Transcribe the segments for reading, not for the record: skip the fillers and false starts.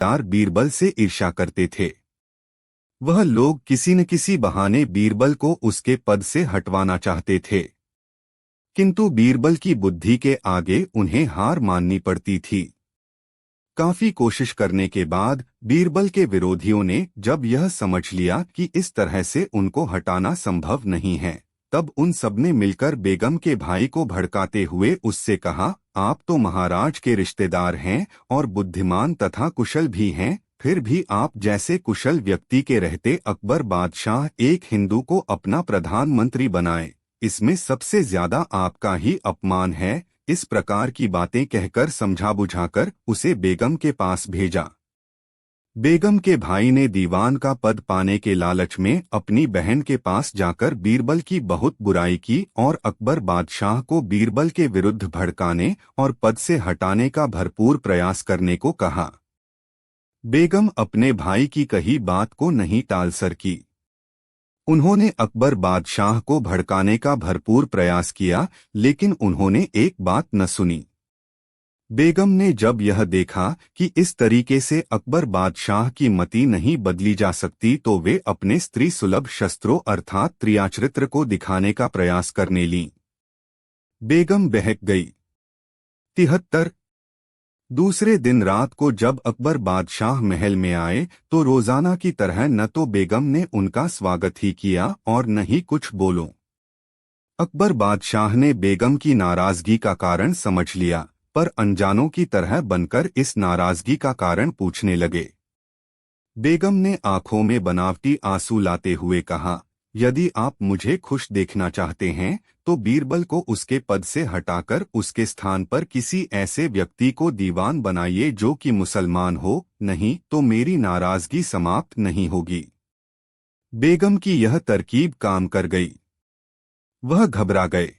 तार बीरबल से ईर्ष्या करते थे। वह लोग किसी न किसी बहाने बीरबल को उसके पद से हटवाना चाहते थे, किंतु बीरबल की बुद्धि के आगे उन्हें हार माननी पड़ती थी। काफी कोशिश करने के बाद बीरबल के विरोधियों ने जब यह समझ लिया कि इस तरह से उनको हटाना संभव नहीं है, तब उन सबने मिलकर बेगम के भाई को भड़काते हुए उससे कहा, आप तो महाराज के रिश्तेदार हैं और बुद्धिमान तथा कुशल भी हैं, फिर भी आप जैसे कुशल व्यक्ति के रहते अकबर बादशाह एक हिंदू को अपना प्रधानमंत्री बनाए, इसमें सबसे ज्यादा आपका ही अपमान है। इस प्रकार की बातें कहकर समझा बुझाकर उसे बेगम के पास भेजा। बेगम के भाई ने दीवान का पद पाने के लालच में अपनी बहन के पास जाकर बीरबल की बहुत बुराई की और अकबर बादशाह को बीरबल के विरुद्ध भड़काने और पद से हटाने का भरपूर प्रयास करने को कहा। बेगम अपने भाई की कही बात को नहीं टाल सकी। उन्होंने अकबर बादशाह को भड़काने का भरपूर प्रयास किया, लेकिन उन्होंने एक बात न सुनी। बेगम ने जब यह देखा कि इस तरीके से अकबर बादशाह की मति नहीं बदली जा सकती, तो वे अपने स्त्री सुलभ शस्त्रों अर्थात त्रियाचरित्र को दिखाने का प्रयास करने लीं। बेगम बहक गई। 73। दूसरे दिन रात को जब अकबर बादशाह महल में आए तो रोजाना की तरह न तो बेगम ने उनका स्वागत ही किया और न ही कुछ बोलो। अकबर बादशाह ने बेगम की नाराजगी का कारण समझ लिया, पर अनजानों की तरह बनकर इस नाराजगी का कारण पूछने लगे। बेगम ने आंखों में बनावटी आंसू लाते हुए कहा, यदि आप मुझे खुश देखना चाहते हैं तो बीरबल को उसके पद से हटाकर उसके स्थान पर किसी ऐसे व्यक्ति को दीवान बनाइए जो कि मुसलमान हो, नहीं तो मेरी नाराजगी समाप्त नहीं होगी। बेगम की यह तरकीब काम कर गई। वह घबरा गए।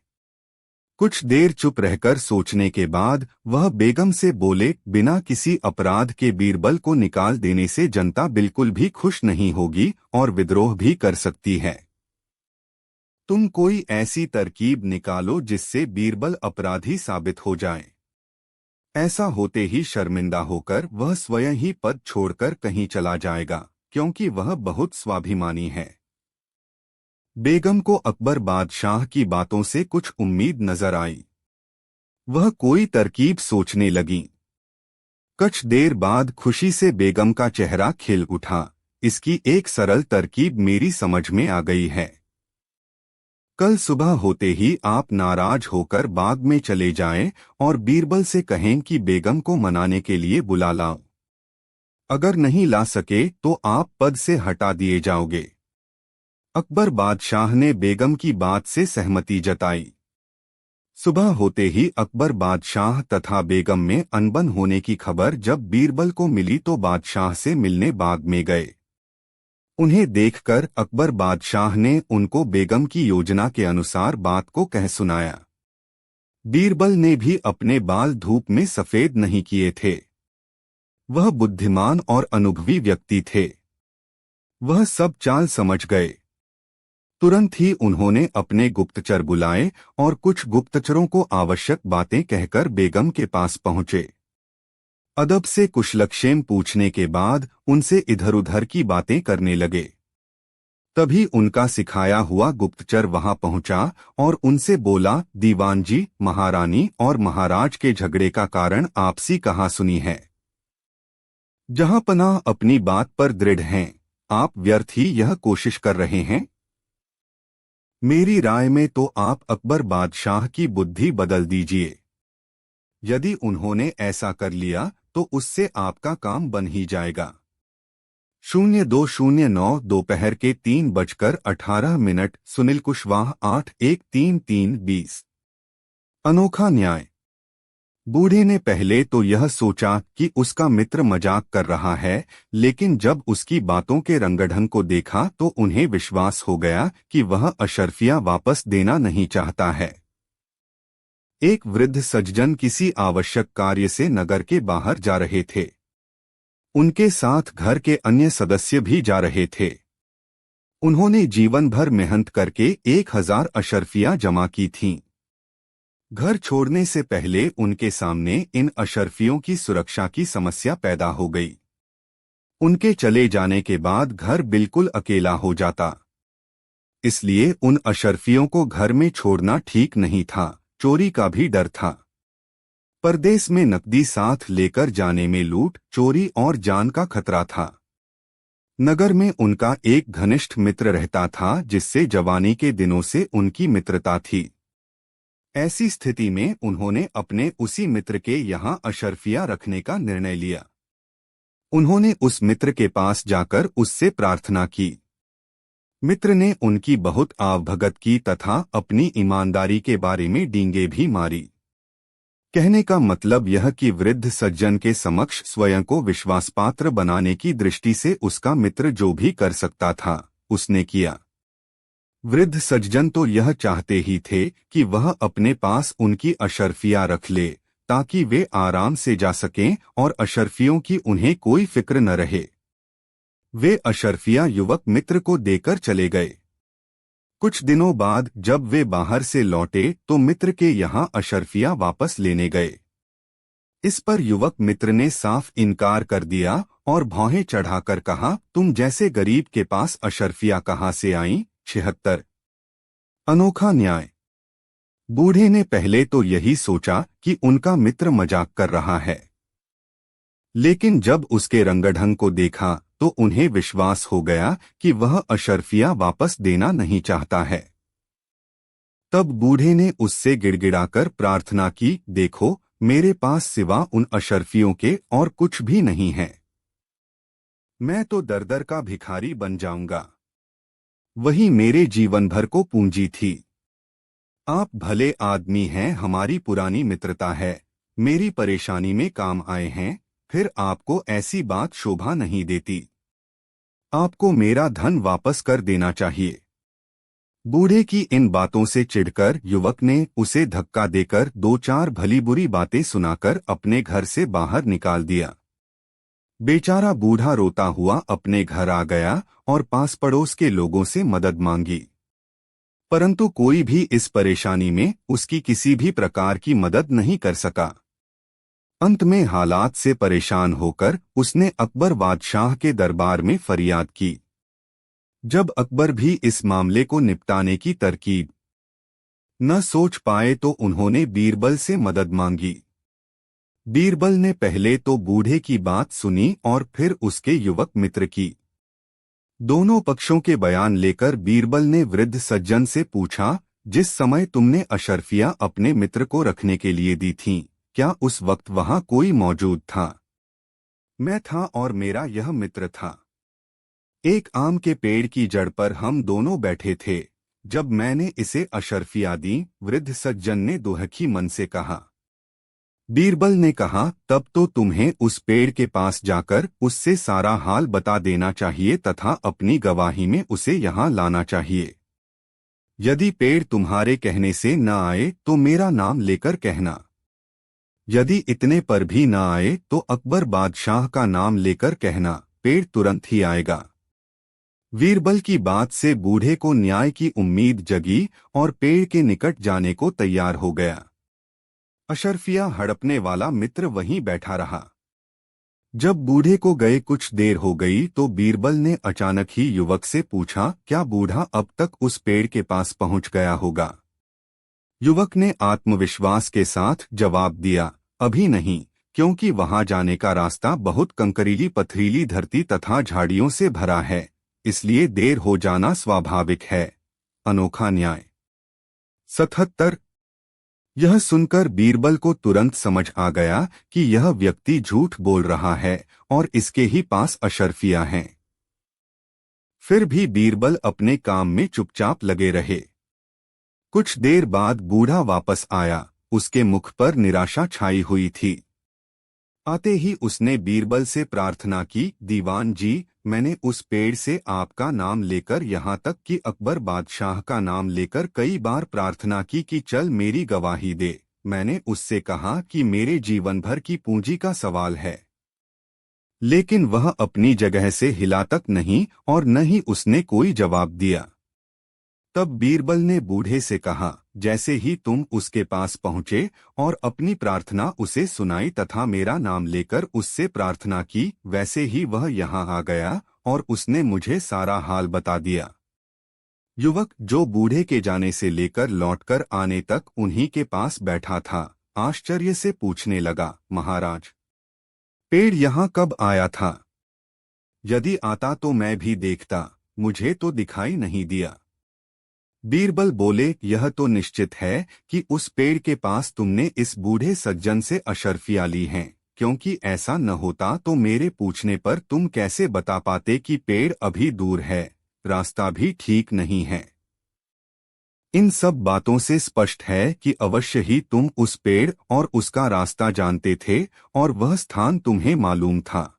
कुछ देर चुप रहकर सोचने के बाद वह बेगम से बोले, बिना किसी अपराध के बीरबल को निकाल देने से जनता बिल्कुल भी खुश नहीं होगी और विद्रोह भी कर सकती है। तुम कोई ऐसी तरकीब निकालो जिससे बीरबल अपराधी साबित हो जाए। ऐसा होते ही शर्मिंदा होकर वह स्वयं ही पद छोड़कर कहीं चला जाएगा, क्योंकि वह बहुत स्वाभिमानी है। बेगम को अकबर बादशाह की बातों से कुछ उम्मीद नजर आई। वह कोई तरकीब सोचने लगी। कुछ देर बाद खुशी से बेगम का चेहरा खिल उठा। इसकी एक सरल तरकीब मेरी समझ में आ गई है। कल सुबह होते ही आप नाराज होकर बाग में चले जाएं और बीरबल से कहें कि बेगम को मनाने के लिए बुला लाओ। अगर नहीं ला सके तो आप पद से हटा दिए जाओगे। अकबर बादशाह ने बेगम की बात से सहमति जताई। सुबह होते ही अकबर बादशाह तथा बेगम में अनबन होने की खबर जब बीरबल को मिली तो बादशाह से मिलने बाग में गए। उन्हें देखकर अकबर बादशाह ने उनको बेगम की योजना के अनुसार बात को कह सुनाया। बीरबल ने भी अपने बाल धूप में सफेद नहीं किए थे। वह बुद्धिमान और अनुभवी व्यक्ति थे। वह सब चाल समझ गए। तुरंत ही उन्होंने अपने गुप्तचर बुलाए और कुछ गुप्तचरों को आवश्यक बातें कहकर बेगम के पास पहुंचे। अदब से कुशलक्षेम पूछने के बाद उनसे इधर उधर की बातें करने लगे। तभी उनका सिखाया हुआ गुप्तचर वहां पहुंचा और उनसे बोला, दीवान जी, महारानी और महाराज के झगड़े का कारण आपसी कहा सुनी है। जहांपनाह अपनी बात पर दृढ़ हैं, आप व्यर्थ ही यह कोशिश कर रहे हैं। मेरी राय में तो आप अकबर बादशाह की बुद्धि बदल दीजिए। यदि उन्होंने ऐसा कर लिया तो उससे आपका काम बन ही जाएगा। 0209 दोपहर के 3:18। सुनील कुशवाहा 813320। अनोखा न्याय। बूढ़े ने पहले तो यह सोचा कि उसका मित्र मजाक कर रहा है, लेकिन जब उसकी बातों के रंगढंग को देखा तो उन्हें विश्वास हो गया कि वह अशर्फियां वापस देना नहीं चाहता है। एक वृद्ध सज्जन किसी आवश्यक कार्य से नगर के बाहर जा रहे थे। उनके साथ घर के अन्य सदस्य भी जा रहे थे। उन्होंने जीवन भर मेहनत करके 1000 अशर्फियां जमा की थीं। घर छोड़ने से पहले उनके सामने इन अशर्फियों की सुरक्षा की समस्या पैदा हो गई। उनके चले जाने के बाद घर बिल्कुल अकेला हो जाता। इसलिए उन अशरफियों को घर में छोड़ना ठीक नहीं था, चोरी का भी डर था। परदेश में नकदी साथ लेकर जाने में लूट, चोरी और जान का खतरा था। नगर में उनका एक घनिष्ठ मित्र रहता था जिससे जवानी के दिनों से उनकी मित्रता थी। ऐसी स्थिति में उन्होंने अपने उसी मित्र के यहाँ अशरफिया रखने का निर्णय लिया। उन्होंने उस मित्र के पास जाकर उससे प्रार्थना की। मित्र ने उनकी बहुत आवभगत की तथा अपनी ईमानदारी के बारे में डींगे भी मारी। कहने का मतलब यह कि वृद्ध सज्जन के समक्ष स्वयं को विश्वासपात्र बनाने की दृष्टि से उसका मित्र जो भी कर सकता था उसने किया। वृद्ध सज्जन तो यह चाहते ही थे कि वह अपने पास उनकी अशरफिया रख ले ताकि वे आराम से जा सकें और अशरफियों की उन्हें कोई फिक्र न रहे। वे अशरफिया युवक मित्र को देकर चले गए। कुछ दिनों बाद जब वे बाहर से लौटे तो मित्र के यहाँ अशरफिया वापस लेने गए। इस पर युवक मित्र ने साफ इनकार कर दिया और भौहें चढ़ाकर कहा, तुम जैसे गरीब के पास अशरफिया कहाँ से आईं? 76। अनोखा न्याय। बूढ़े ने पहले तो यही सोचा कि उनका मित्र मजाक कर रहा है, लेकिन जब उसके रंगढंग को देखा तो उन्हें विश्वास हो गया कि वह अशरफिया वापस देना नहीं चाहता है। तब बूढ़े ने उससे गिड़गिड़ाकर प्रार्थना की, देखो मेरे पास सिवा उन अशरफियों के और कुछ भी नहीं है। मैं तो दर दर का भिखारी बन जाऊंगा। वही मेरे जीवन भर को पूंजी थी। आप भले आदमी हैं, हमारी पुरानी मित्रता है, मेरी परेशानी में काम आए हैं, फिर आपको ऐसी बात शोभा नहीं देती। आपको मेरा धन वापस कर देना चाहिए। बूढ़े की इन बातों से चिढ़कर युवक ने उसे धक्का देकर 2-4 भली बुरी बातें सुनाकर अपने घर से बाहर निकाल दिया। बेचारा बूढ़ा रोता हुआ अपने घर आ गया और पास पड़ोस के लोगों से मदद मांगी, परंतु कोई भी इस परेशानी में उसकी किसी भी प्रकार की मदद नहीं कर सका। अंत में हालात से परेशान होकर उसने अकबर बादशाह के दरबार में फरियाद की। जब अकबर भी इस मामले को निपटाने की तरकीब न सोच पाए तो उन्होंने बीरबल से मदद मांगी। बीरबल ने पहले तो बूढ़े की बात सुनी और फिर उसके युवक मित्र की। दोनों पक्षों के बयान लेकर बीरबल ने वृद्ध सज्जन से पूछा, जिस समय तुमने अशरफिया अपने मित्र को रखने के लिए दी थीं, क्या उस वक्त वहां कोई मौजूद था? मैं था और मेरा यह मित्र था। एक आम के पेड़ की जड़ पर हम दोनों बैठे थे जब मैंने इसे अशरफिया दी, वृद्ध सज्जन ने दुहखी मन से कहा। बीरबल ने कहा, तब तो तुम्हें उस पेड़ के पास जाकर उससे सारा हाल बता देना चाहिए तथा अपनी गवाही में उसे यहाँ लाना चाहिए। यदि पेड़ तुम्हारे कहने से न आए तो मेरा नाम लेकर कहना। यदि इतने पर भी न आए तो अकबर बादशाह का नाम लेकर कहना, पेड़ तुरंत ही आएगा। बीरबल की बात से बूढ़े को न्याय की उम्मीद जगी और पेड़ के निकट जाने को तैयार हो गया। अशरफिया हड़पने वाला मित्र वहीं बैठा रहा। जब बूढ़े को गए कुछ देर हो गई तो बीरबल ने अचानक ही युवक से पूछा, क्या बूढ़ा अब तक उस पेड़ के पास पहुंच गया होगा? युवक ने आत्मविश्वास के साथ जवाब दिया, अभी नहीं, क्योंकि वहां जाने का रास्ता बहुत कंकरीली पथरीली धरती तथा झाड़ियों से भरा है, इसलिए देर हो जाना स्वाभाविक है। अनोखा न्याय। 77। यह सुनकर बीरबल को तुरंत समझ आ गया कि यह व्यक्ति झूठ बोल रहा है और इसके ही पास अशरफिया हैं। फिर भी बीरबल अपने काम में चुपचाप लगे रहे। कुछ देर बाद बूढ़ा वापस आया, उसके मुख पर निराशा छाई हुई थी। आते ही उसने बीरबल से प्रार्थना की, दीवान जी, मैंने उस पेड़ से आपका नाम लेकर यहाँ तक कि अकबर बादशाह का नाम लेकर कई बार प्रार्थना की कि चल मेरी गवाही दे। मैंने उससे कहा कि मेरे जीवन भर की पूंजी का सवाल है, लेकिन वह अपनी जगह से हिला तक नहीं और न ही उसने कोई जवाब दिया। तब बीरबल ने बूढ़े से कहा, जैसे ही तुम उसके पास पहुंचे और अपनी प्रार्थना उसे सुनाई तथा मेरा नाम लेकर उससे प्रार्थना की, वैसे ही वह यहाँ आ गया और उसने मुझे सारा हाल बता दिया। युवक, जो बूढ़े के जाने से लेकर लौटकर आने तक उन्हीं के पास बैठा था, आश्चर्य से पूछने लगा, महाराज, पेड़ यहाँ कब आया था? यदि आता तो मैं भी देखता, मुझे तो दिखाई नहीं दिया। बीरबल बोले, यह तो निश्चित है कि उस पेड़ के पास तुमने इस बूढ़े सज्जन से अशर्फियां ली हैं, क्योंकि ऐसा न होता तो मेरे पूछने पर तुम कैसे बता पाते कि पेड़ अभी दूर है, रास्ता भी ठीक नहीं है। इन सब बातों से स्पष्ट है कि अवश्य ही तुम उस पेड़ और उसका रास्ता जानते थे और वह स्थान तुम्हें मालूम था।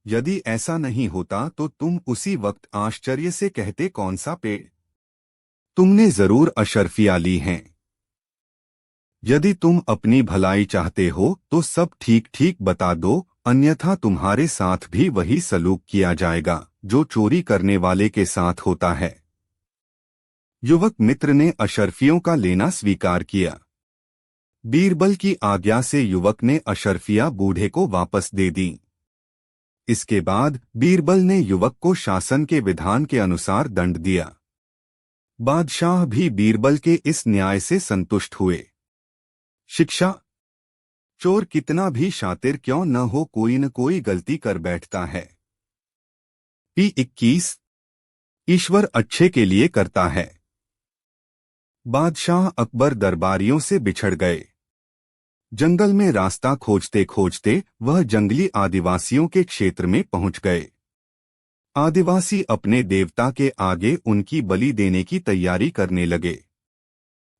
यदि ऐसा नहीं होता तो तुम उसी वक्त आश्चर्य से कहते, कौन सा पेड़? तुमने जरूर अशर्फियां ली हैं। यदि तुम अपनी भलाई चाहते हो तो सब ठीक ठीक बता दो, अन्यथा तुम्हारे साथ भी वही सलूक किया जाएगा जो चोरी करने वाले के साथ होता है। युवक मित्र ने अशर्फियों का लेना स्वीकार किया। बीरबल की आज्ञा से युवक ने अशर्फियां बूढ़े को वापस दे दी। इसके बाद बीरबल ने युवक को शासन के विधान के अनुसार दंड दिया। बादशाह भी बीरबल के इस न्याय से संतुष्ट हुए। शिक्षा: चोर कितना भी शातिर क्यों न हो, कोई न कोई गलती कर बैठता है। P21 ईश्वर अच्छे के लिए करता है। बादशाह अकबर दरबारियों से बिछड़ गए। जंगल में रास्ता खोजते खोजते वह जंगली आदिवासियों के क्षेत्र में पहुंच गए। आदिवासी अपने देवता के आगे उनकी बलि देने की तैयारी करने लगे।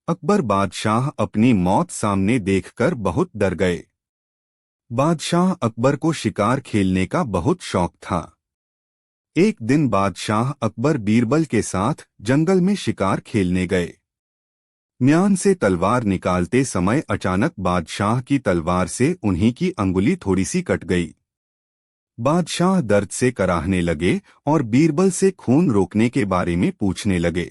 अकबर बादशाह अपनी मौत सामने देखकर बहुत डर गए। बादशाह अकबर को शिकार खेलने का बहुत शौक था। एक दिन बादशाह अकबर बीरबल के साथ जंगल में शिकार खेलने गए। म्यान से तलवार निकालते समय अचानक बादशाह की तलवार से उन्हीं की अंगुली थोड़ी सी कट गई। बादशाह दर्द से कराहने लगे और बीरबल से खून रोकने के बारे में पूछने लगे।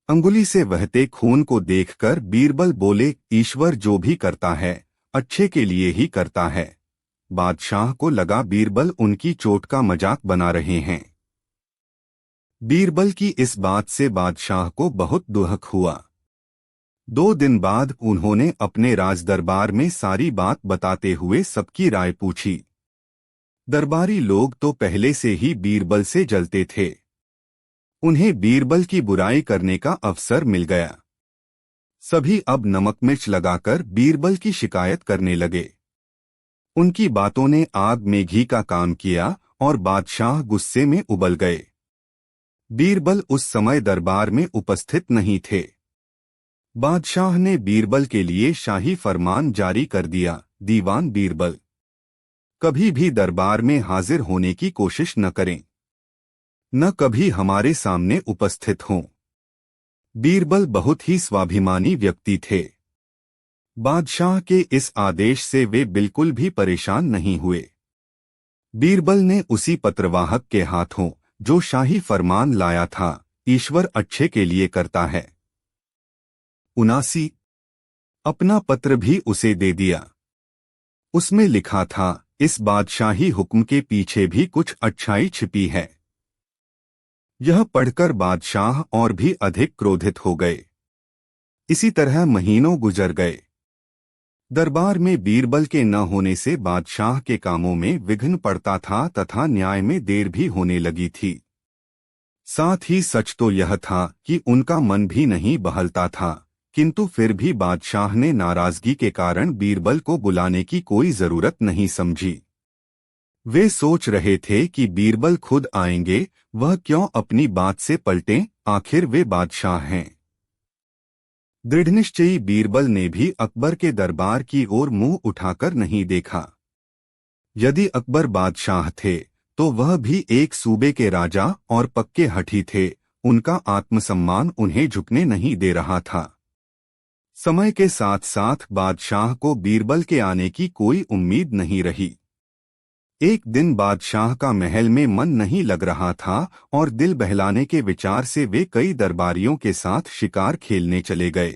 अंगुली से बहते खून को देखकर बीरबल बोले, ईश्वर जो भी करता है अच्छे के लिए ही करता है। बादशाह को लगा बीरबल उनकी चोट का मजाक बना रहे हैं। बीरबल की इस बात से बादशाह को बहुत दुख हुआ। 2 दिन बाद उन्होंने अपने राजदरबार में सारी बात बताते हुए सबकी राय पूछी। दरबारी लोग तो पहले से ही बीरबल से जलते थे। उन्हें बीरबल की बुराई करने का अवसर मिल गया। सभी अब नमक मिर्च लगाकर बीरबल की शिकायत करने लगे। उनकी बातों ने आग में घी का काम किया और बादशाह गुस्से में उबल गए। बीरबल उस समय दरबार में उपस्थित नहीं थे। बादशाह ने बीरबल के लिए शाही फरमान जारी कर दिया, दीवान बीरबल, कभी भी दरबार में हाजिर होने की कोशिश न करें, न कभी हमारे सामने उपस्थित हों। बीरबल बहुत ही स्वाभिमानी व्यक्ति थे। बादशाह के इस आदेश से वे बिल्कुल भी परेशान नहीं हुए। बीरबल ने उसी पत्रवाहक के हाथों जो शाही फरमान लाया था, ईश्वर अच्छे के लिए करता है, 79 अपना पत्र भी उसे दे दिया। उसमें लिखा था, इस बादशाही हुक्म के पीछे भी कुछ अच्छाई छिपी है। यह पढ़कर बादशाह और भी अधिक क्रोधित हो गए। इसी तरह महीनों गुजर गए। दरबार में बीरबल के न होने से बादशाह के कामों में विघ्न पड़ता था तथा न्याय में देर भी होने लगी थी। साथ ही सच तो यह था कि उनका मन भी नहीं बहलता था, किंतु फिर भी बादशाह ने नाराजगी के कारण बीरबल को बुलाने की कोई जरूरत नहीं समझी। वे सोच रहे थे कि बीरबल खुद आएंगे, वह क्यों अपनी बात से पलटें, आखिर वे बादशाह हैं। दृढ़निश्चयी बीरबल ने भी अकबर के दरबार की ओर मुंह उठाकर नहीं देखा। यदि अकबर बादशाह थे तो वह भी एक सूबे के राजा और पक्के हठी थे, उनका आत्मसम्मान उन्हें झुकने नहीं दे रहा था। समय के साथ साथ बादशाह को बीरबल के आने की कोई उम्मीद नहीं रही। एक दिन बादशाह का महल में मन नहीं लग रहा था और दिल बहलाने के विचार से वे कई दरबारियों के साथ शिकार खेलने चले गए।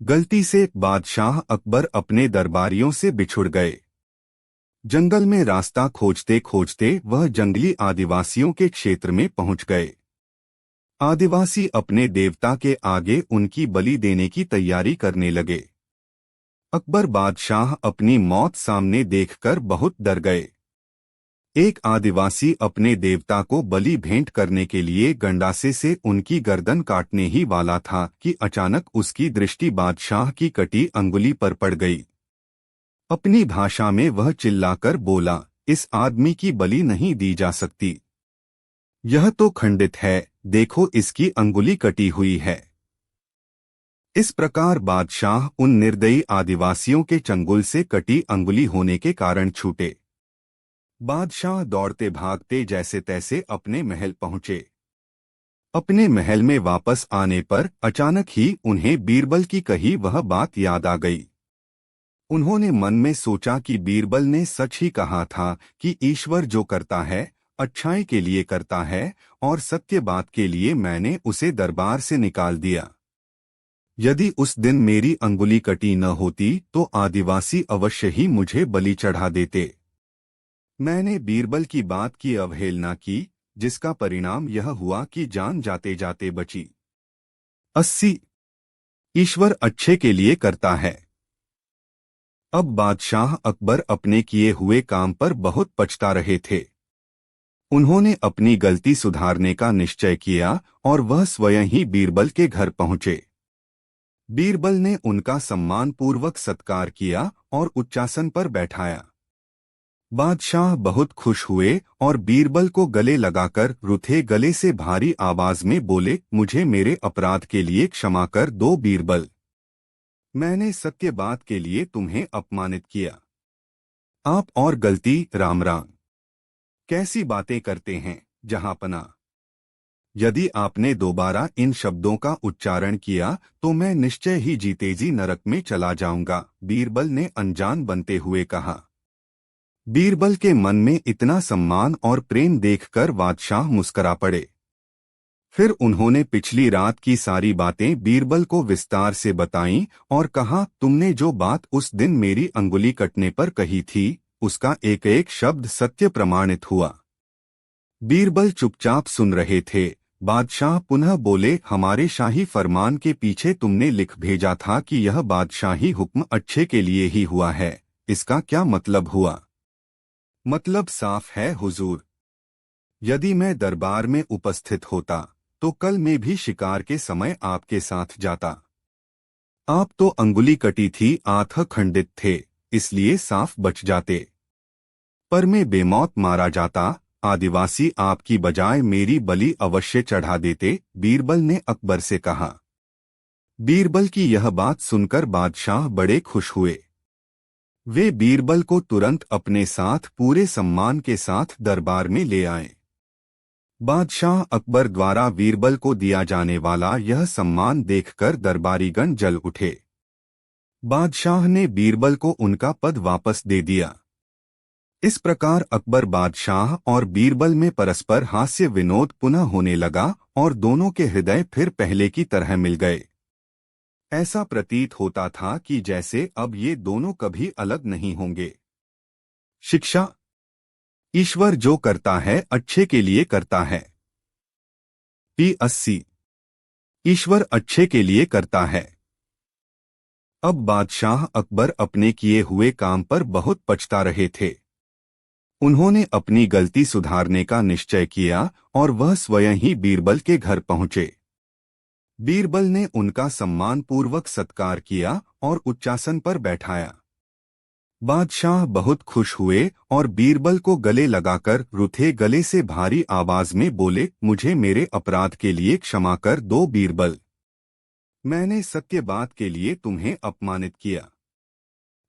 गलती से बादशाह अकबर अपने दरबारियों से बिछुड़ गए। जंगल में रास्ता खोजते खोजते वह जंगली आदिवासियों के क्षेत्र में पहुंच गए। आदिवासी अपने देवता के आगे उनकी बलि देने की तैयारी करने लगे। अकबर बादशाह अपनी मौत सामने देखकर बहुत डर गए। एक आदिवासी अपने देवता को बलि भेंट करने के लिए गंडासे से उनकी गर्दन काटने ही वाला था कि अचानक उसकी दृष्टि बादशाह की कटी अंगुली पर पड़ गई। अपनी भाषा में वह चिल्लाकर बोला, इस आदमी की बलि नहीं दी जा सकती। यह तो खंडित है, देखो इसकी अंगुली कटी हुई है। इस प्रकार बादशाह उन निर्दयी आदिवासियों के चंगुल से कटी अंगुली होने के कारण छूटे। बादशाह दौड़ते भागते जैसे तैसे अपने महल पहुंचे। अपने महल में वापस आने पर अचानक ही उन्हें बीरबल की कही वह बात याद आ गई। उन्होंने मन में सोचा कि बीरबल ने सच ही कहा था कि ईश्वर जो करता है अच्छाई के लिए करता है और सत्य बात के लिए मैंने उसे दरबार से निकाल दिया। यदि उस दिन मेरी अंगुली कटी न होती तो आदिवासी अवश्य ही मुझे बलि चढ़ा देते। मैंने बीरबल की बात की अवहेलना की, जिसका परिणाम यह हुआ कि जान जाते जाते बची। 80 ईश्वर अच्छे के लिए करता है। अब बादशाह अकबर अपने किए हुए काम पर बहुत पछता रहे थे। उन्होंने अपनी गलती सुधारने का निश्चय किया और वह स्वयं ही बीरबल के घर पहुंचे। बीरबल ने उनका सम्मानपूर्वक सत्कार किया और उच्चासन पर बैठाया। बादशाह बहुत खुश हुए और बीरबल को गले लगाकर रुथे गले से भारी आवाज में बोले, मुझे मेरे अपराध के लिए क्षमा कर दो बीरबल। मैंने सत्य बात के लिए तुम्हें अपमानित किया। आप और गलती राम राम। कैसी बातें करते हैं जहांपना। यदि आपने दोबारा इन शब्दों का उच्चारण किया तो मैं निश्चय ही जीते जी नरक में चला जाऊंगा, बीरबल ने अनजान बनते हुए कहा। बीरबल के मन में इतना सम्मान और प्रेम देखकर बादशाह मुस्करा पड़े। फिर उन्होंने पिछली रात की सारी बातें बीरबल को विस्तार से बताईं और कहा, तुमने जो बात उस दिन मेरी अंगुली कटने पर कही थी उसका एक एक शब्द सत्य प्रमाणित हुआ। बीरबल चुपचाप सुन रहे थे। बादशाह पुनः बोले, हमारे शाही फरमान के पीछे तुमने लिख भेजा था कि यह बादशाही हुक्म अच्छे के लिए ही हुआ है, इसका क्या मतलब हुआ? मतलब साफ है हुजूर। यदि मैं दरबार में उपस्थित होता तो कल मैं भी शिकार के समय आपके साथ जाता। आप तो अंगुली कटी थी, आंख खंडित थे, इसलिए साफ बच जाते। पर मैं बेमौत मारा जाता, आदिवासी आपकी बजाय मेरी बलि अवश्य चढ़ा देते, बीरबल ने अकबर से कहा। बीरबल की यह बात सुनकर बादशाह बड़े खुश हुए। वे बीरबल को तुरंत अपने साथ पूरे सम्मान के साथ दरबार में ले आए। बादशाह अकबर द्वारा बीरबल को दिया जाने वाला यह सम्मान देखकर दरबारीगण जल उठे। बादशाह ने बीरबल को उनका पद वापस दे दिया। इस प्रकार अकबर बादशाह और बीरबल में परस्पर हास्य विनोद पुनः होने लगा और दोनों के हृदय फिर पहले की तरह मिल गए। ऐसा प्रतीत होता था कि जैसे अब ये दोनों कभी अलग नहीं होंगे। शिक्षा। ईश्वर जो करता है अच्छे के लिए करता है। P80 ईश्वर अच्छे के लिए करता है। अब बादशाह अकबर अपने किए हुए काम पर बहुत पछता रहे थे। उन्होंने अपनी गलती सुधारने का निश्चय किया और वह स्वयं ही बीरबल के घर पहुंचे। बीरबल ने उनका सम्मानपूर्वक सत्कार किया और उच्चासन पर बैठाया। बादशाह बहुत खुश हुए और बीरबल को गले लगाकर रुथे गले से भारी आवाज में बोले, मुझे मेरे अपराध के लिए क्षमा कर दो बीरबल। मैंने सत्य बात के लिए तुम्हें अपमानित किया।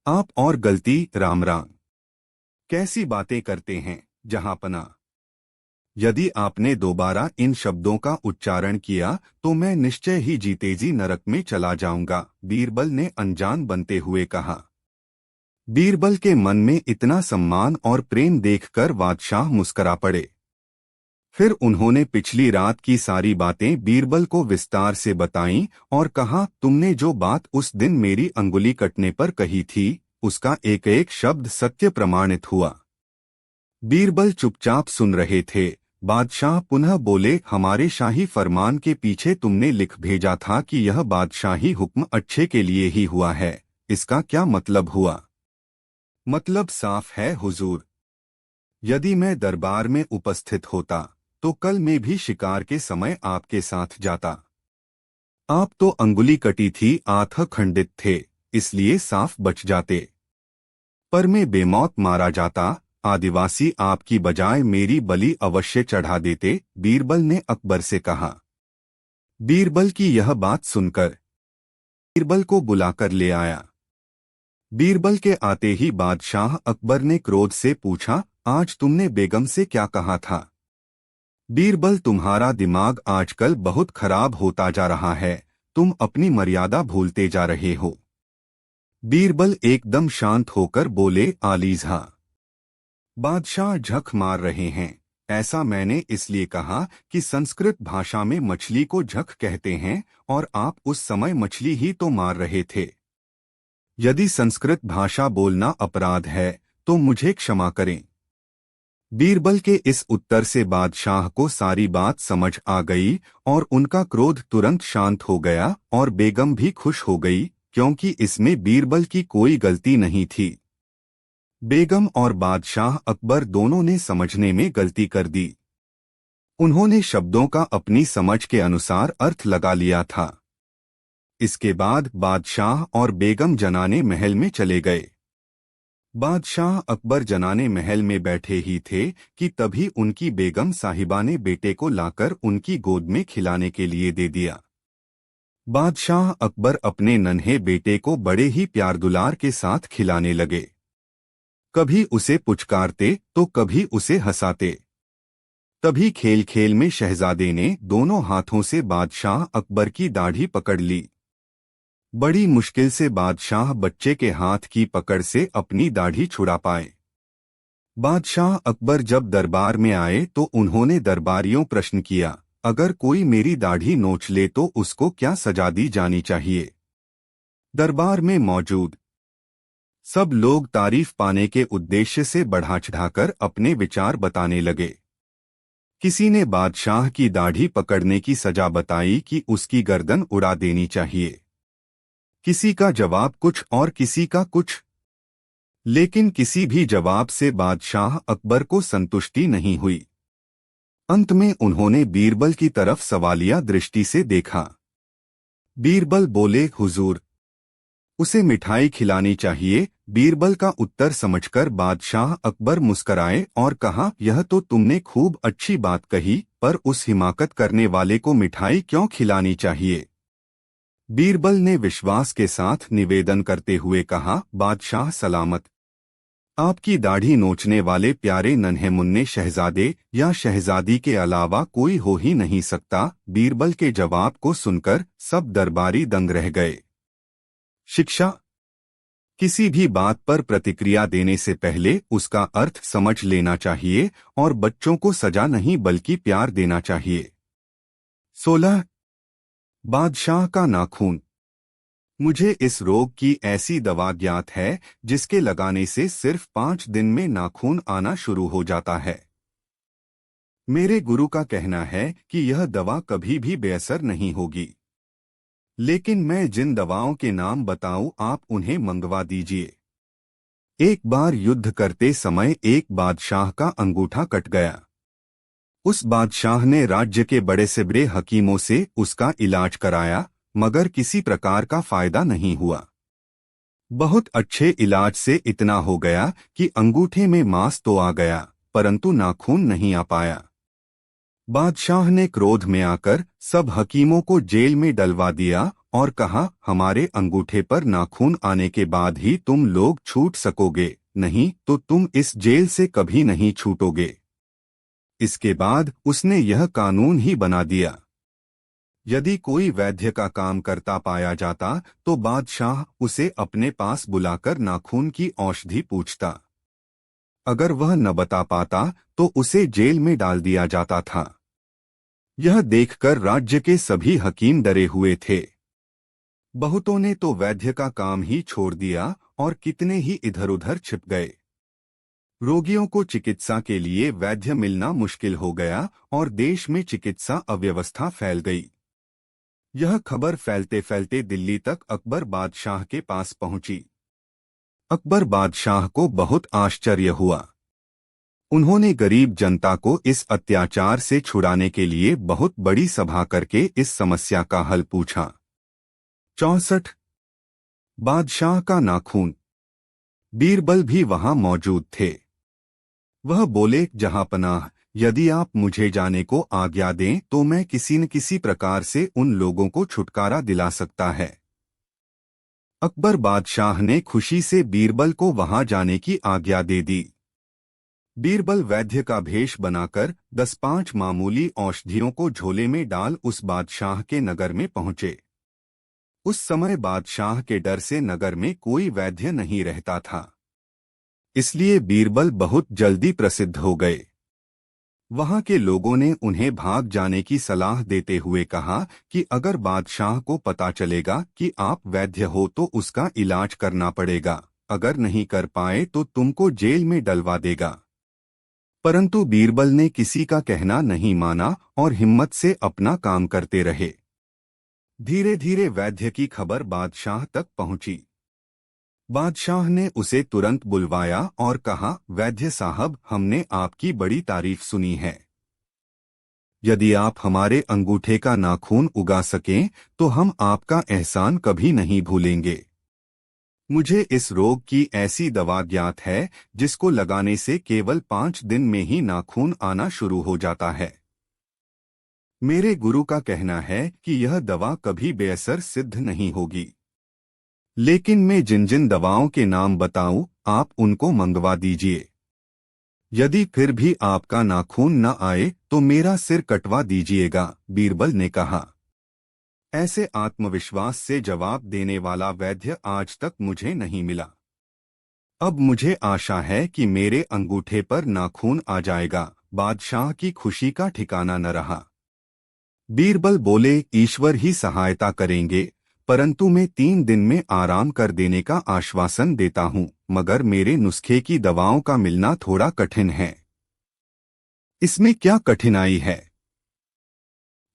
आप और गलती राम राम। कैसी बातें करते हैं जहांपना। यदि आपने दोबारा इन शब्दों का उच्चारण किया तो मैं निश्चय ही जीते जी नरक में चला जाऊंगा, बीरबल ने अनजान बनते हुए कहा। बीरबल के मन में इतना सम्मान और प्रेम देखकर बादशाह मुस्करा पड़े। फिर उन्होंने पिछली रात की सारी बातें बीरबल को विस्तार से बताईं और कहा, तुमने जो बात उस दिन मेरी अंगुली कटने पर कही थी, उसका एक एक शब्द सत्य प्रमाणित हुआ। बीरबल चुपचाप सुन रहे थे। बादशाह पुनः बोले, हमारे शाही फरमान के पीछे तुमने लिख भेजा था कि यह बादशाही हुक्म अच्छे के लिए ही हुआ है, इसका क्या मतलब हुआ? मतलब साफ है हुजूर। यदि मैं दरबार में उपस्थित होता तो कल मैं भी शिकार के समय आपके साथ जाता। आप तो अंगुली कटी थी, आंख खंडित थे, इसलिए साफ बच जाते, पर मैं बेमौत मारा जाता। आदिवासी आपकी बजाय मेरी बलि अवश्य चढ़ा देते, बीरबल ने अकबर से कहा। बीरबल की यह बात सुनकर बीरबल को बुलाकर ले आया। बीरबल के आते ही बादशाह अकबर ने क्रोध से पूछा, आज तुमने बेगम से क्या कहा था? बीरबल, तुम्हारा दिमाग आजकल बहुत खराब होता जा रहा है, तुम अपनी मर्यादा भूलते जा रहे हो। बीरबल एकदम शांत होकर बोले, आलीज़ा। बादशाह झक मार रहे हैं। ऐसा मैंने इसलिए कहा कि संस्कृत भाषा में मछली को झक कहते हैं और आप उस समय मछली ही तो मार रहे थे। यदि संस्कृत भाषा बोलना अपराध है तो मुझे क्षमा करें। बीरबल के इस उत्तर से बादशाह को सारी बात समझ आ गई और उनका क्रोध तुरंत शांत हो गया और बेगम भी खुश हो गई, क्योंकि इसमें बीरबल की कोई गलती नहीं थी। बेगम और बादशाह अकबर दोनों ने समझने में गलती कर दी। उन्होंने शब्दों का अपनी समझ के अनुसार अर्थ लगा लिया था। इसके बाद बादशाह और बेगम जनाने महल में चले गए। बादशाह अकबर जनाने महल में बैठे ही थे कि तभी उनकी बेगम साहिबा ने बेटे को लाकर उनकी गोद में खिलाने के लिए दे दिया। बादशाह अकबर अपने नन्हे बेटे को बड़े ही प्यार दुलार के साथ खिलाने लगे। कभी उसे पुचकारते तो कभी उसे हंसाते। तभी खेल खेल में शहजादे ने दोनों हाथों से बादशाह अकबर की दाढ़ी पकड़ ली। बड़ी मुश्किल से बादशाह बच्चे के हाथ की पकड़ से अपनी दाढ़ी छुड़ा पाए। बादशाह अकबर जब दरबार में आए तो उन्होंने दरबारियों प्रश्न किया, अगर कोई मेरी दाढ़ी नोच ले तो उसको क्या सजा दी जानी चाहिए? दरबार में मौजूद सब लोग तारीफ पाने के उद्देश्य से बढ़ा चढ़ाकर अपने विचार बताने लगे। किसी ने बादशाह की दाढ़ी पकड़ने की सजा बताई कि उसकी गर्दन उड़ा देनी चाहिए। किसी का जवाब कुछ और किसी का कुछ, लेकिन किसी भी जवाब से बादशाह अकबर को संतुष्टि नहीं हुई। अंत में उन्होंने बीरबल की तरफ सवालिया दृष्टि से देखा। बीरबल बोले, हुजूर, उसे मिठाई खिलानी चाहिए। बीरबल का उत्तर समझकर बादशाह अकबर मुस्कराए और कहा, यह तो तुमने खूब अच्छी बात कही, पर उस हिमाकत करने वाले को मिठाई क्यों खिलानी चाहिए? बीरबल ने विश्वास के साथ निवेदन करते हुए कहा, बादशाह सलामत। आपकी दाढ़ी नोचने वाले प्यारे नन्हे मुन्ने शहजादे या शहजादी के अलावा कोई हो ही नहीं सकता। बीरबल के जवाब को सुनकर सब दरबारी दंग रह गए। शिक्षा। किसी भी बात पर प्रतिक्रिया देने से पहले उसका अर्थ समझ लेना चाहिए और बच्चों को सजा नहीं बल्कि प्यार देना चाहिए। 16 बादशाह का नाखून। मुझे इस रोग की ऐसी दवा ज्ञात है जिसके लगाने से सिर्फ 5 दिन में नाखून आना शुरू हो जाता है। मेरे गुरु का कहना है कि यह दवा कभी भी बेअसर नहीं होगी, लेकिन मैं जिन दवाओं के नाम बताऊं आप उन्हें मंगवा दीजिए। एक बार युद्ध करते समय एक बादशाह का अंगूठा कट गया। उस बादशाह ने राज्य के बड़े से बड़े हकीमों से उसका इलाज कराया, मगर किसी प्रकार का फायदा नहीं हुआ। बहुत अच्छे इलाज से इतना हो गया कि अंगूठे में मांस तो आ गया, परंतु नाखून नहीं आ पाया। बादशाह ने क्रोध में आकर सब हकीमों को जेल में डलवा दिया और कहा, हमारे अंगूठे पर नाखून आने के बाद ही तुम लोग छूट सकोगे, नहीं तो तुम इस जेल से कभी नहीं छूटोगे। इसके बाद उसने यह कानून ही बना दिया। यदि कोई वैद्य का काम करता पाया जाता तो बादशाह उसे अपने पास बुलाकर नाखून की औषधि पूछता। अगर वह न बता पाता तो उसे जेल में डाल दिया जाता था। यह देखकर राज्य के सभी हकीम डरे हुए थे। बहुतों ने तो वैद्य का काम ही छोड़ दिया और कितने ही इधर उधर छिप गए। रोगियों को चिकित्सा के लिए वैद्य मिलना मुश्किल हो गया और देश में चिकित्सा अव्यवस्था फैल गई। यह खबर फैलते फैलते दिल्ली तक अकबर बादशाह के पास पहुंची। अकबर बादशाह को बहुत आश्चर्य हुआ। उन्होंने गरीब जनता को इस अत्याचार से छुड़ाने के लिए बहुत बड़ी सभा करके इस समस्या का हल पूछा। 64 बादशाह का नाखून। बीरबल भी वहां मौजूद थे। वह बोले, जहांपनाह, यदि आप मुझे जाने को आज्ञा दें तो मैं किसी न किसी प्रकार से उन लोगों को छुटकारा दिला सकता है। अकबर बादशाह ने खुशी से बीरबल को वहां जाने की आज्ञा दे दी। बीरबल वैद्य का भेष बनाकर 10-5 मामूली औषधियों को झोले में डाल उस बादशाह के नगर में पहुंचे। उस समय बादशाह के डर से नगर में कोई वैद्य नहीं रहता था, इसलिए बीरबल बहुत जल्दी प्रसिद्ध हो गए। वहां के लोगों ने उन्हें भाग जाने की सलाह देते हुए कहा कि अगर बादशाह को पता चलेगा कि आप वैद्य हो तो उसका इलाज करना पड़ेगा, अगर नहीं कर पाए तो तुमको जेल में डलवा देगा। परंतु बीरबल ने किसी का कहना नहीं माना और हिम्मत से अपना काम करते रहे। धीरे धीरे वैद्य की खबर बादशाह तक पहुंची। बादशाह ने उसे तुरंत बुलवाया और कहा, वैद्य साहब, हमने आपकी बड़ी तारीफ सुनी है। यदि आप हमारे अंगूठे का नाखून उगा सकें तो हम आपका एहसान कभी नहीं भूलेंगे। मुझे इस रोग की ऐसी दवा ज्ञात है जिसको लगाने से केवल 5 दिन में ही नाखून आना शुरू हो जाता है। मेरे गुरु का कहना है कि यह दवा कभी बेअसर सिद्ध नहीं होगी। लेकिन मैं जिन जिन दवाओं के नाम बताऊं, आप उनको मंगवा दीजिए। यदि फिर भी आपका नाखून न आए तो मेरा सिर कटवा दीजिएगा, बीरबल ने कहा। ऐसे आत्मविश्वास से जवाब देने वाला वैद्य आज तक मुझे नहीं मिला। अब मुझे आशा है कि मेरे अंगूठे पर नाखून आ जाएगा। बादशाह की खुशी का ठिकाना न रहा। बीरबल बोले, ईश्वर ही सहायता करेंगे, परंतु मैं 3 दिन में आराम कर देने का आश्वासन देता हूँ, मगर मेरे नुस्खे की दवाओं का मिलना थोड़ा कठिन है। इसमें क्या कठिनाई है?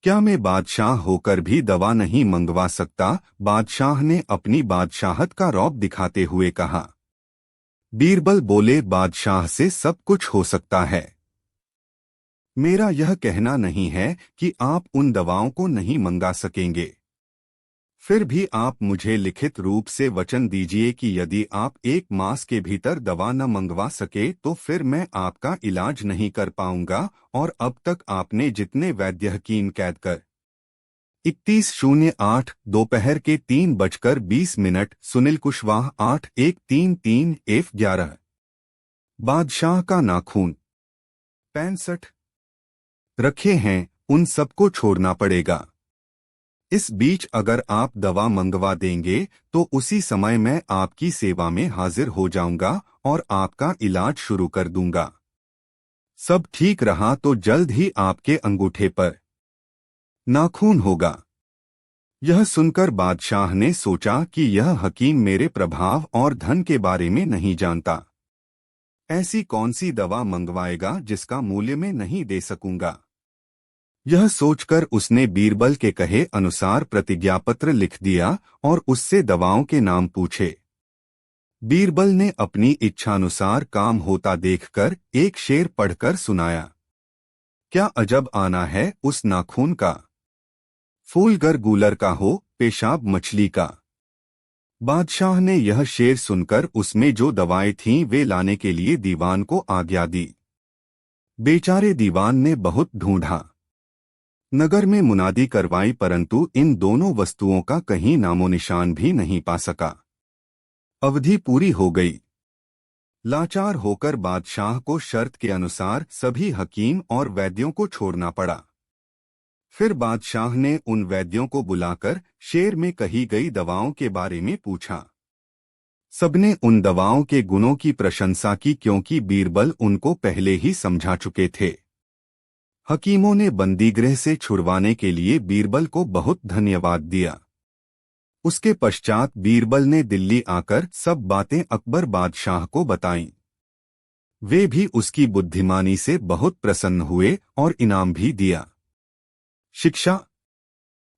क्या मैं बादशाह होकर भी दवा नहीं मंगवा सकता? बादशाह ने अपनी बादशाहत का रौब दिखाते हुए कहा। बीरबल बोले, बादशाह से सब कुछ हो सकता है। मेरा यह कहना नहीं है कि आप उन दवाओं को नहीं मंगा सकेंगे। फिर भी आप मुझे लिखित रूप से वचन दीजिए कि यदि आप 1 मास के भीतर दवा न मंगवा सके तो फिर मैं आपका इलाज नहीं कर पाऊंगा। और अब तक आपने जितने वैद्य हकीम कैद कर 3108 दोपहर के 3:20 सुनील कुशवाहा 8133 F11 बादशाह का नाखून 65 रखे हैं, उन सबको छोड़ना पड़ेगा। इस बीच अगर आप दवा मंगवा देंगे तो उसी समय मैं आपकी सेवा में हाजिर हो जाऊंगा और आपका इलाज शुरू कर दूंगा। सब ठीक रहा तो जल्द ही आपके अंगूठे पर नाखून होगा। यह सुनकर बादशाह ने सोचा कि यह हकीम मेरे प्रभाव और धन के बारे में नहीं जानता। ऐसी कौन सी दवा मंगवाएगा जिसका मूल्य मैं नहीं दे सकूंगा। यह सोचकर उसने बीरबल के कहे अनुसार प्रतिज्ञापत्र लिख दिया और उससे दवाओं के नाम पूछे। बीरबल ने अपनी इच्छानुसार काम होता देखकर एक शेर पढ़कर सुनाया। क्या अजब आना है उस नाखून का, फूल गर गूलर का हो, पेशाब मछली का। बादशाह ने यह शेर सुनकर उसमें जो दवाएं थीं वे लाने के लिए दीवान को आज्ञा दी। बेचारे दीवान ने बहुत ढूंढा, नगर में मुनादी करवाई, परंतु इन दोनों वस्तुओं का कहीं नामो निशान भी नहीं पा सका। अवधि पूरी हो गई। लाचार होकर बादशाह को शर्त के अनुसार सभी हकीम और वैद्यों को छोड़ना पड़ा। फिर बादशाह ने उन वैद्यों को बुलाकर शेर में कही गई दवाओं के बारे में पूछा। सबने उन दवाओं के गुणों की प्रशंसा की क्योंकि बीरबल उनको पहले ही समझा चुके थे। हकीमों ने बंदीगृह से छुड़वाने के लिए बीरबल को बहुत धन्यवाद दिया। उसके पश्चात बीरबल ने दिल्ली आकर सब बातें अकबर बादशाह को बताईं। वे भी उसकी बुद्धिमानी से बहुत प्रसन्न हुए और इनाम भी दिया। शिक्षा,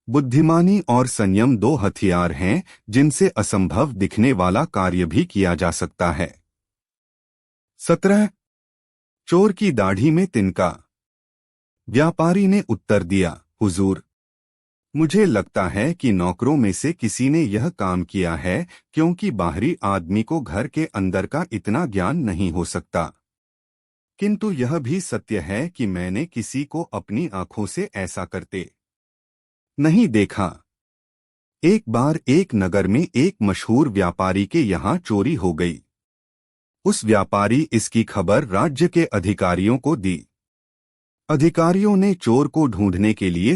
बुद्धिमानी और संयम दो हथियार हैं जिनसे असंभव दिखने वाला कार्य भी किया जा सकता है। 17 चोर की दाढ़ी में तिनका। व्यापारी ने उत्तर दिया, हुजूर, मुझे लगता है कि नौकरों में से किसी ने यह काम किया है क्योंकि बाहरी आदमी को घर के अंदर का इतना ज्ञान नहीं हो सकता। किंतु यह भी सत्य है कि मैंने किसी को अपनी आंखों से ऐसा करते नहीं देखा। एक बार एक नगर में एक मशहूर व्यापारी के यहाँ चोरी हो गई। उस व्यापारी इसकी खबर राज्य के अधिकारियों को दी। अधिकारियों ने चोर को ढूंढने के लिए